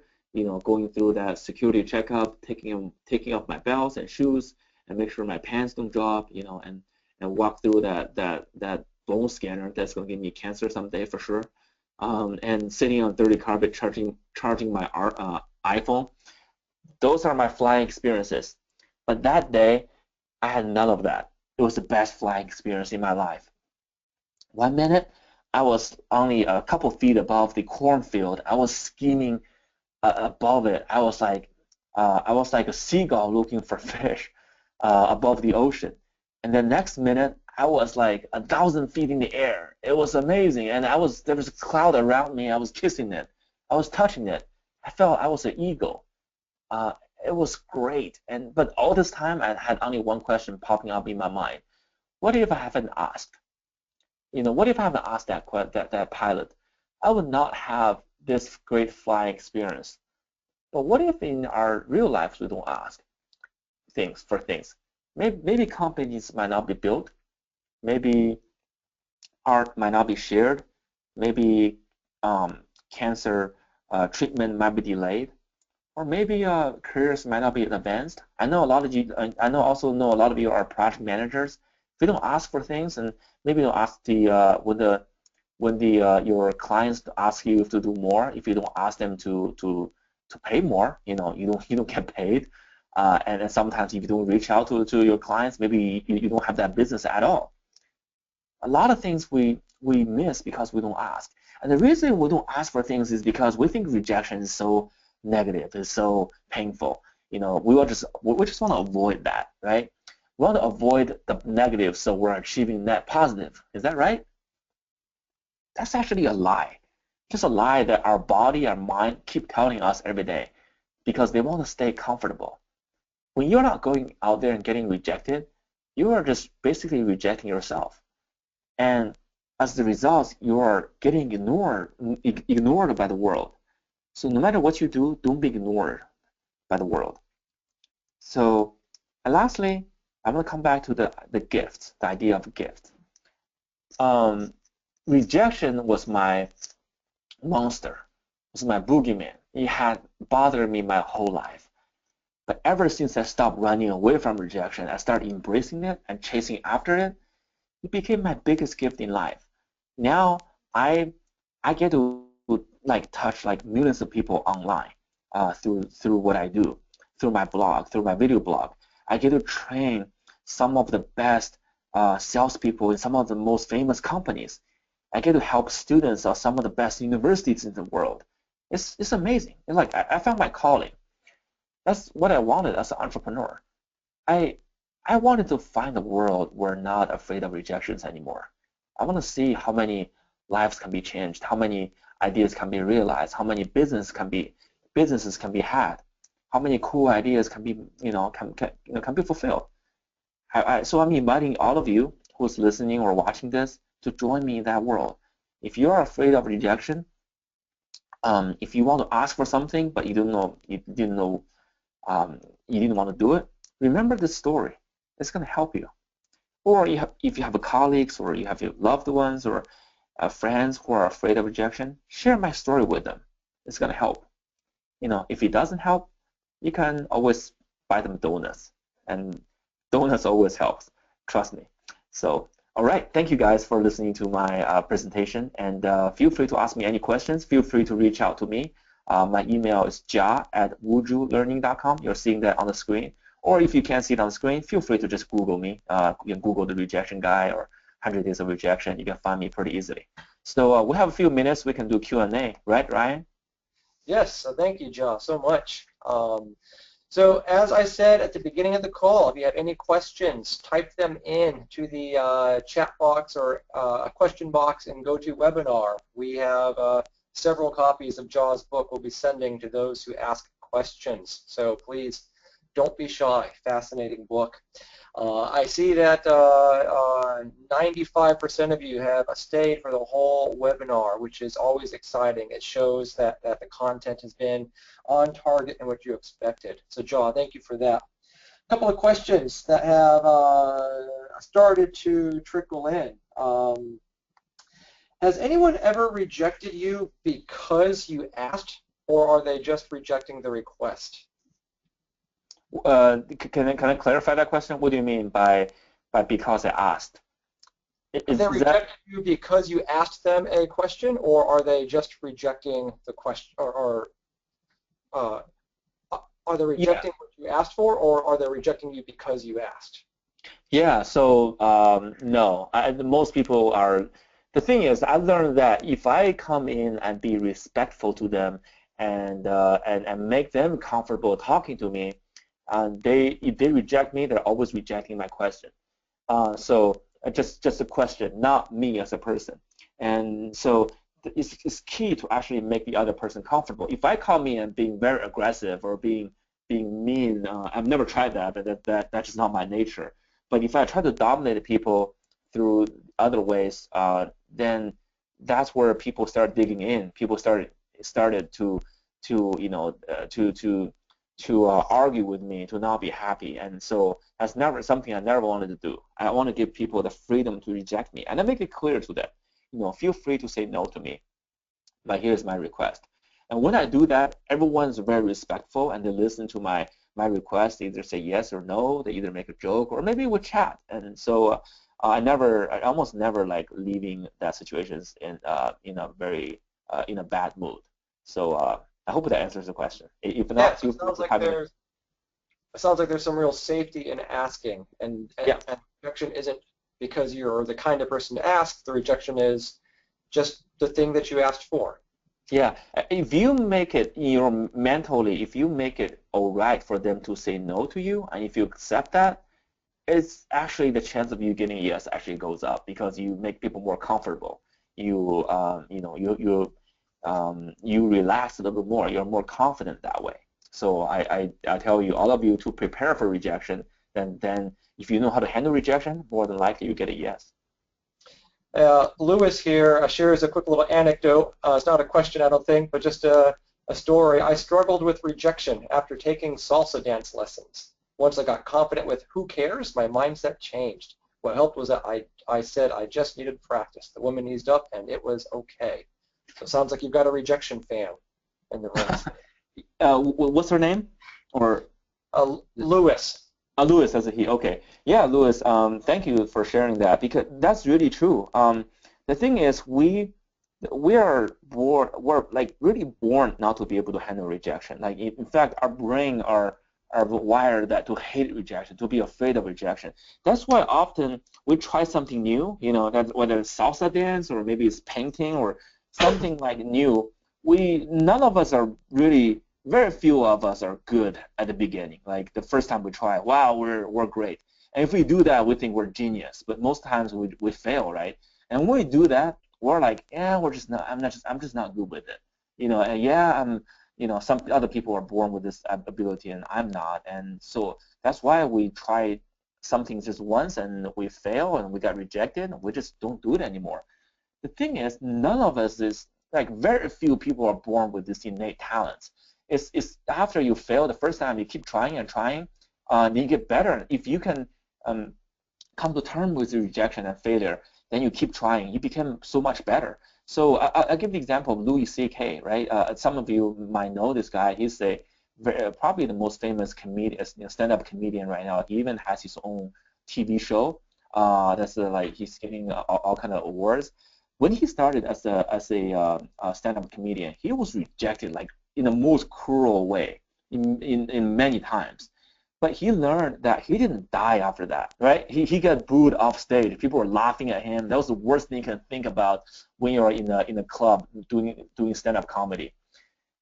going through that security checkup, taking off my belts and shoes, and make sure my pants don't drop, and walk through that bone scanner that's going to give me cancer someday for sure, and sitting on dirty carpet charging my iPhone. Those are my flying experiences. But that day, I had none of that. It was the best flying experience in my life. 1 minute, I was only a couple feet above the cornfield. I was skimming above it. I was like a seagull looking for fish above the ocean. And the next minute, I was like 1,000 feet in the air. It was amazing. And there was a cloud around me. I was kissing it. I was touching it. I felt I was an eagle. It was great, but all this time I had only one question popping up in my mind. What if I haven't asked? What if I haven't asked that pilot? I would not have this great flying experience. But what if in our real lives we don't ask things? Maybe companies might not be built. Maybe art might not be shared. Maybe cancer treatment might be delayed. Or maybe careers might not be advanced. I know also know a lot of you are project managers. If you don't ask for things, and maybe don't ask when your clients ask you to do more, if you don't ask them to pay more, you don't get paid. And sometimes if you don't reach out to your clients, maybe you don't have that business at all. A lot of things we miss because we don't ask. And the reason we don't ask for things is because we think rejection is so negative, it's so painful. We just want to avoid that, right? We want to avoid the negative, so we're achieving net positive. Is that right? That's actually a lie. Just a lie that our body, our mind keep telling us every day because they want to stay comfortable. When you're not going out there and getting rejected, you are just basically rejecting yourself. And as the result, you are getting ignored by the world. So no matter what you do, don't be ignored by the world. So, and lastly, I'm going to come back to the gift, the idea of gift. Rejection was my monster, was my boogeyman. It had bothered me my whole life. But ever since I stopped running away from rejection, I started embracing it and chasing after it. It became my biggest gift in life. Now I get to touch millions of people online through what I do, through my blog, through my video blog. I get to train some of the best salespeople in some of the most famous companies. I get to help students of some of the best universities in the world. It's amazing. It's like I found my calling. That's what I wanted as an entrepreneur. I wanted to find a world where we're not afraid of rejections anymore. I want to see how many lives can be changed, how many ideas can be realized, how many businesses can be had, how many cool ideas can be can be fulfilled. So I'm inviting all of you who's listening or watching this to join me in that world. If you are afraid of rejection, if you want to ask for something but you didn't know, you didn't want to do it, remember this story. It's going to help you. Or if you have colleagues or you have your loved ones or friends who are afraid of rejection, share my story with them. It's going to help. If it doesn't help, you can always buy them donuts, and donuts always helps. Trust me. So, all right, thank you guys for listening to my presentation, and feel free to ask me any questions. Feel free to reach out to me. My email is jia@wujulearning.com. You're seeing that on the screen. Or if you can't see it on the screen, feel free to just Google me. You can Google the rejection guy or 100 Days of Rejection. You can find me pretty easily. So we have a few minutes. We can do Q&A, right, Ryan? Yes, thank you, Jia, so much. So as I said at the beginning of the call, if you have any questions, type them in to the chat box or a question box in GoToWebinar. We have several copies of Jia's book we'll be sending to those who ask questions. So please don't be shy. Fascinating book. I see that 95% of you have stayed for the whole webinar, which is always exciting. It shows that the content has been on target and what you expected. So, Jia, thank you for that. A couple of questions that have started to trickle in. Has anyone ever rejected you because you asked, or are they just rejecting the request? Can I clarify that question? What do you mean by because I asked? Are they rejecting you because you asked them a question, or are they just rejecting the question, or are they rejecting what you asked for, or are they rejecting you because you asked? Yeah, so no, most people are. The thing is, I learned that if I come in and be respectful to them and make them comfortable talking to me, if they reject me, they're always rejecting my question. So just a question, not me as a person. And so it's key to actually make the other person comfortable. If I come in and being very aggressive or being mean, I've never tried that, but that's just not my nature. But if I try to dominate people through other ways, then that's where people start digging in. People started to argue with me, to not be happy, and so that's never something I never wanted to do. I want to give people the freedom to reject me, and I make it clear to them. Feel free to say no to me, but here's my request. And when I do that, everyone's very respectful, and they listen to my request. They either say yes or no. They either make a joke or maybe we chat. And so I almost never like leaving that situations in a bad mood. So I hope that answers the question. If not, it sounds like there's some real safety in asking, and rejection isn't because you're the kind of person to ask. The rejection is just the thing that you asked for. Yeah, if you make it mentally, if you make it all right for them to say no to you, and if you accept that, it's actually the chance of you getting a yes actually goes up because you make people more comfortable. You relax a little bit more. You're more confident that way. So I tell you, all of you, to prepare for rejection. Then if you know how to handle rejection, more than likely you get a yes. Lewis here shares a quick little anecdote. It's not a question, I don't think, but just a story. I struggled with rejection after taking salsa dance lessons. Once I got confident with who cares, my mindset changed. What helped was that I said I just needed practice. The woman eased up, and it was okay. So it sounds like you've got a rejection fan in the room. What's her name? Or Lewis. Lewis, as a he. Okay. Yeah, Lewis. Thank you for sharing that because that's really true. The thing is, we are born. We're like really born not to be able to handle rejection. Like in fact, our brain are wired that to hate rejection, to be afraid of rejection. That's why often we try something new. That whether it's salsa dance or maybe it's painting or something like new. None of us are really. Very few of us are good at the beginning. Like the first time we try, wow, we're great. And if we do that, we think we're genius. But most times we fail, right? And when we do that, we're like, yeah, I'm just not good with it. And yeah, some other people are born with this ability and I'm not. And so that's why we try something just once and we fail and we got rejected, and we just don't do it anymore. The thing is, none of us is like very few people are born with this innate talents. It's after you fail the first time, you keep trying and trying, and you get better. If you can come to terms with the rejection and failure, then you keep trying. You become so much better. So I'll give the example of Louis C.K., right? Some of you might know this guy. He's probably the most famous comedian, stand-up comedian right now. He even has his own TV show. That's like he's getting all kind of awards. When he started as a stand-up comedian, he was rejected like in the most cruel way, in many times. But he learned that he didn't die after that, right? He got booed off stage. People were laughing at him. That was the worst thing you can think about when you're in a club doing stand-up comedy.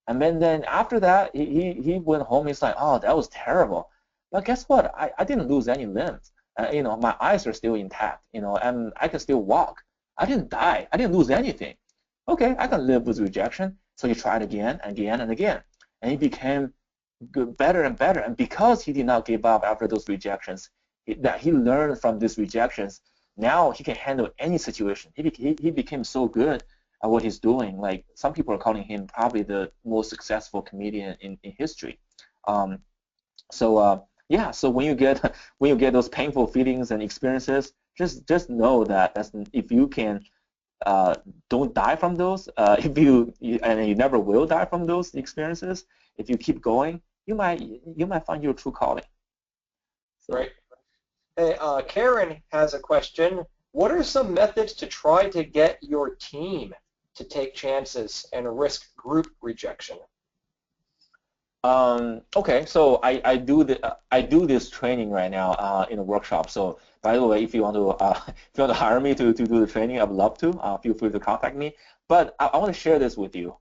And then after that, he went home. He's like, oh, that was terrible. But guess what? I didn't lose any limbs. My eyes are still intact. And I can still walk. I didn't die. I didn't lose anything. Okay, I can live with rejection. So he tried again and again and again, and he became better and better. And because he did not give up after those rejections, that he learned from these rejections, now he can handle any situation. He became so good at what he's doing. Like some people are calling him probably the most successful comedian in history. Yeah. So when you get those painful feelings and experiences, just know that if you can don't die from those, and you never will die from those experiences, if you keep going, you might find your true calling. So. Right. Hey, Karen has a question. What are some methods to try to get your team to take chances and risk group rejection? Okay, so I do this training right now in a workshop. So by the way, if you want to hire me to do the training, I'd love to. Feel free to contact me. But I want to share this with you.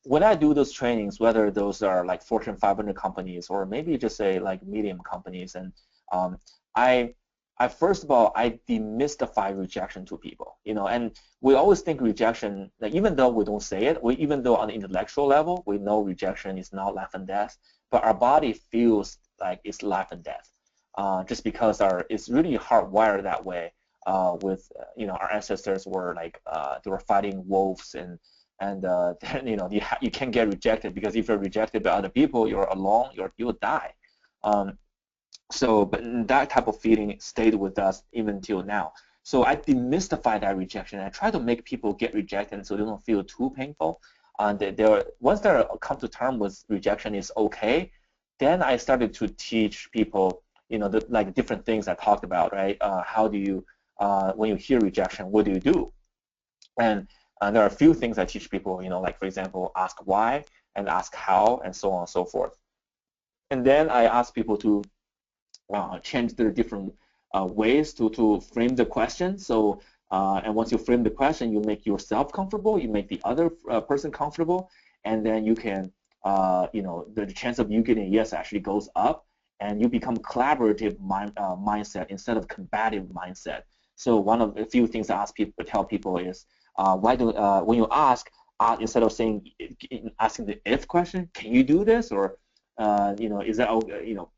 When I do those trainings, whether those are like Fortune 500 companies or maybe just say like medium companies, and I first of all, I demystify rejection to people, and we always think rejection, like even though we don't say it, even though on the intellectual level, we know rejection is not life and death, but our body feels like it's life and death, just because it's really hardwired that way. With our ancestors were like they were fighting wolves and then you can't get rejected, because if you're rejected by other people, you're alone, you'll die. But that type of feeling stayed with us even till now. So I demystify that rejection. I try to make people get rejected so they don't feel too painful. And once they come to terms with rejection is okay, then I started to teach people, like different things I talked about, right? How do you, when you hear rejection, what do you do? And there are a few things I teach people, like for example, ask why and ask how and so on and so forth. And then I ask people to change their different ways to frame the question. So, and once you frame the question, you make yourself comfortable, you make the other person comfortable, and then you can, the chance of you getting a yes actually goes up, and you become collaborative mindset instead of combative mindset. So one of the few things I tell people is, when you ask, instead of asking the if question, can you do this, or is that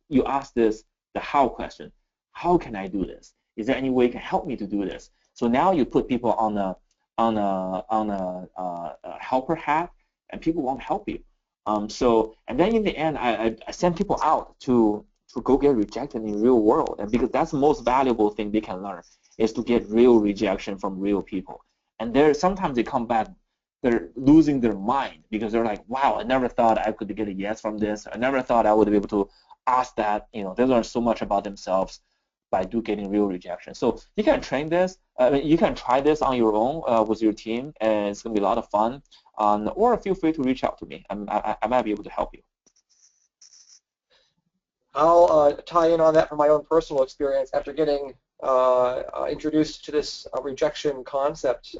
you ask the how question. How can I do this? Is there any way you can help me to do this? So now you put people on a helper hat, and people won't help you. And then in the end, I send people out to go get rejected in the real world, and because that's the most valuable thing they can learn is to get real rejection from real people. And sometimes they come back, they're losing their mind because they're like, wow, I never thought I could get a yes from this. I never thought I would be able to ask that. They learn so much about themselves by getting real rejection. So you can train this. You can try this on your own with your team, and it's gonna be a lot of fun. Or feel free to reach out to me. I might be able to help you. I'll tie in on that from my own personal experience after getting introduced to this rejection concept.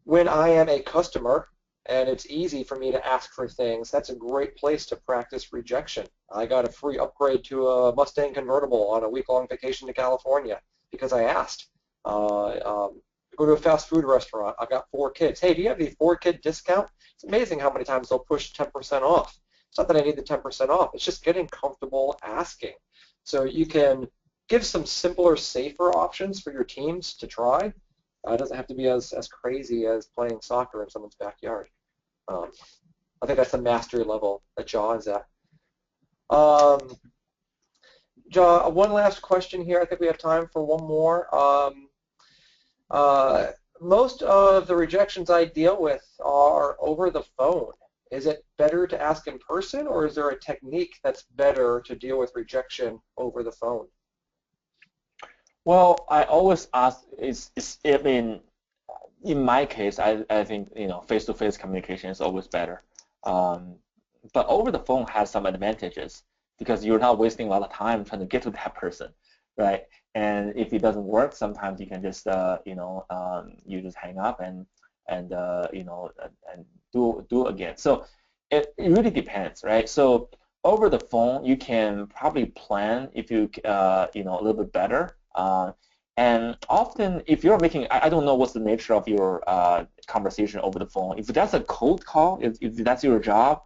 When I am a customer and it's easy for me to ask for things, that's a great place to practice rejection. I got a free upgrade to a Mustang convertible on a week-long vacation to California because I asked. Go to a fast food restaurant. I've got 4 kids. Hey, do you have the 4-kid discount? It's amazing how many times they'll push 10% off. It's not that I need the 10% off. It's just getting comfortable asking. So you can give some simpler, safer options for your teams to try. It doesn't have to be as crazy as playing soccer in someone's backyard. I think that's the mastery level that Jia is at. Jia, one last question here. I think we have time for one more. Most of the rejections I deal with are over the phone. Is it better to ask in person, or is there a technique that's better to deal with rejection over the phone? Well, I always ask, I mean, in my case, I think, face-to-face communication is always better. But over the phone has some advantages because you're not wasting a lot of time trying to get to that person, right? And if it doesn't work, sometimes you can just, you just hang up and do again. So it really depends, right? So over the phone, you can probably plan if you, a little bit better. And often, if you're making, I don't know what's the nature of your conversation over the phone. If that's a cold call, if that's your job,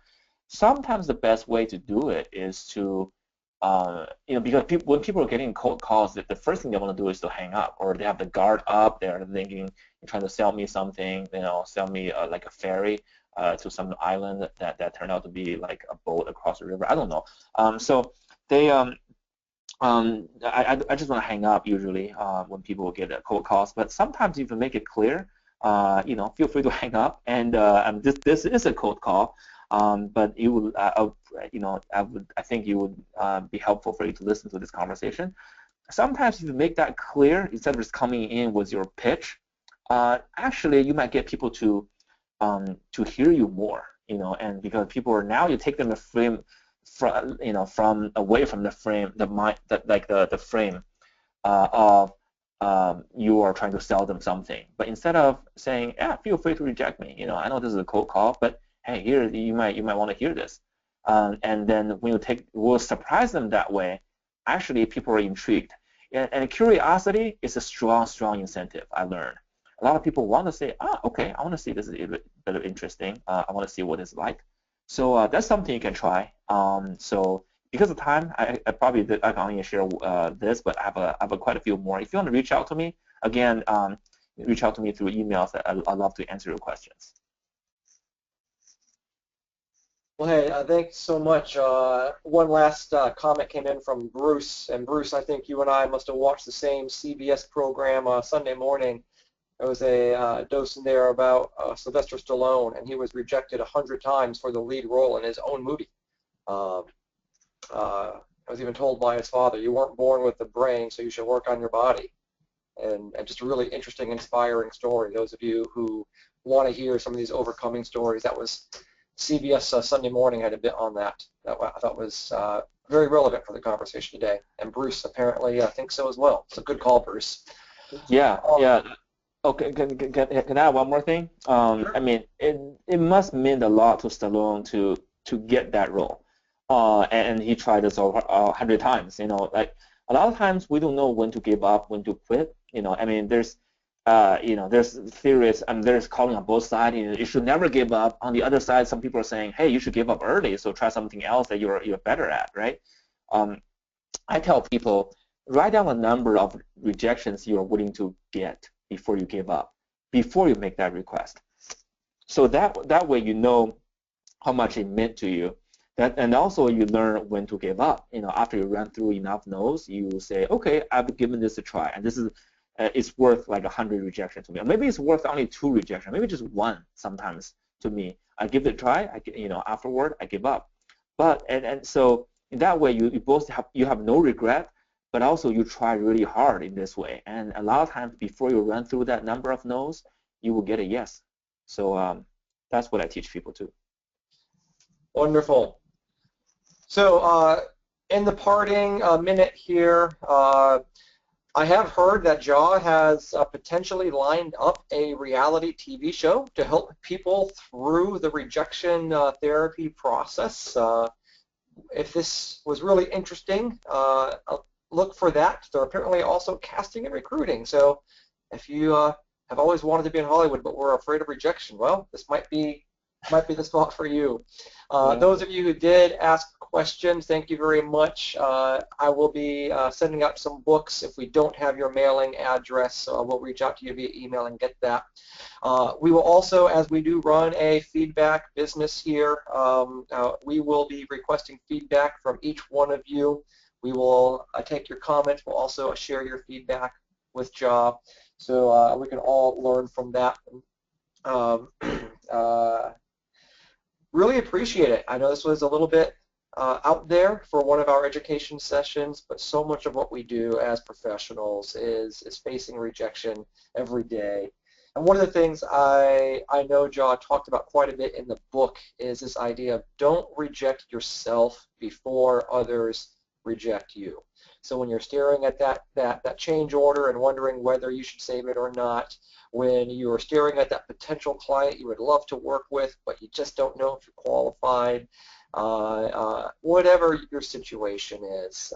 sometimes the best way to do it is to, because when people are getting cold calls, the first thing they want to do is to hang up, or they have the guard up. They're thinking, you're trying to sell me something, sell me like a ferry to some island that turned out to be like a boat across the river. I don't know. So they I just want to hang up usually when people get cold calls. But sometimes if you make it clear, feel free to hang up. And this is a cold call, but you would, I think you would be helpful for you to listen to this conversation. Sometimes if you make that clear, instead of just coming in with your pitch, actually you might get people to hear you more. And because people are now, you take them to frame from away from the frame, the frame of you are trying to sell them something. But instead of saying, yeah, feel free to reject me. I know this is a cold call, but hey, here you might want to hear this. And then when we'll surprise them that way. Actually, people are intrigued, and curiosity is a strong incentive. I learned. A lot of people want to say, okay, I want to see this is a bit interesting. I want to see what it's like. So that's something you can try. So because of time, I can only share this, but I have quite a few more. If you want to reach out to me, again, reach out to me through emails. I'd love to answer your questions. Well, hey, thanks so much. One last comment came in from Bruce, and Bruce, I think you and I must have watched the same CBS program Sunday morning. There was a docent there about Sylvester Stallone, and he was rejected 100 times for the lead role in his own movie. I was even told by his father, you weren't born with the brain, so you should work on your body. And just a really interesting, inspiring story. Those of you who want to hear some of these overcoming stories, that was CBS Sunday morning had a bit on that I thought was very relevant for the conversation today. And Bruce apparently thinks so as well. So good call, Bruce. Yeah, yeah. Okay, can I add one more thing? Sure. I mean, it must mean a lot to Stallone to get that role. And he tried this over 100 times. Like a lot of times we don't know when to give up, when to quit. I mean, there's theories and there's calling on both sides. You should never give up. On the other side, some people are saying, hey, you should give up early, so try something else that you're better at, right? I tell people, write down a number of rejections you are willing to get before you give up, before you make that request. So that way you know how much it meant to you. And also you learn when to give up. After you run through enough no's, you say, okay, I've given this a try, and this is it's worth like 100 rejections to me. Or maybe it's worth only 2 rejections, maybe just 1 sometimes to me. I give it a try. Afterward I give up. But and so in that way you both have no regret, but also you try really hard in this way. And a lot of times before you run through that number of no's, you will get a yes. So that's what I teach people too. Wonderful. So in the parting minute here, I have heard that Jia has potentially lined up a reality TV show to help people through the rejection therapy process. If this was really interesting, look for that. They're apparently also casting and recruiting. So if you have always wanted to be in Hollywood but were afraid of rejection, well, this might be the spot for you. Those of you who did ask questions. Thank you very much. I will be sending out some books if we don't have your mailing address, so we'll reach out to you via email and get that. We will also, as we do run a feedback business here, we will be requesting feedback from each one of you. We will take your comments. We'll also share your feedback with Jia, so we can all learn from that. Really appreciate it. I know this was a little bit out there for one of our education sessions, but so much of what we do as professionals is facing rejection every day. And one of the things I know Jia talked about quite a bit in the book is this idea of don't reject yourself before others reject you. So when you're staring at that change order and wondering whether you should save it or not, when you are staring at that potential client you would love to work with, but you just don't know if you're qualified, whatever your situation is,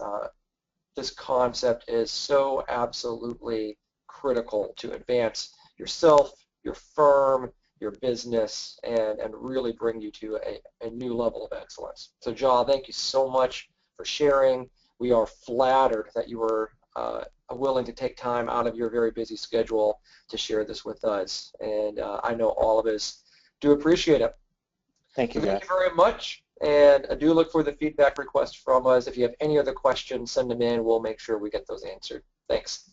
this concept is so absolutely critical to advance yourself, your firm, your business, and really bring you to a new level of excellence. So Jia, thank you so much for sharing. We are flattered that you were willing to take time out of your very busy schedule to share this with us, and I know all of us do appreciate it. Thank you, So guys. thank you very much, and I do look for the feedback request from us. If you have any other questions, send them in. We'll make sure we get those answered. Thanks.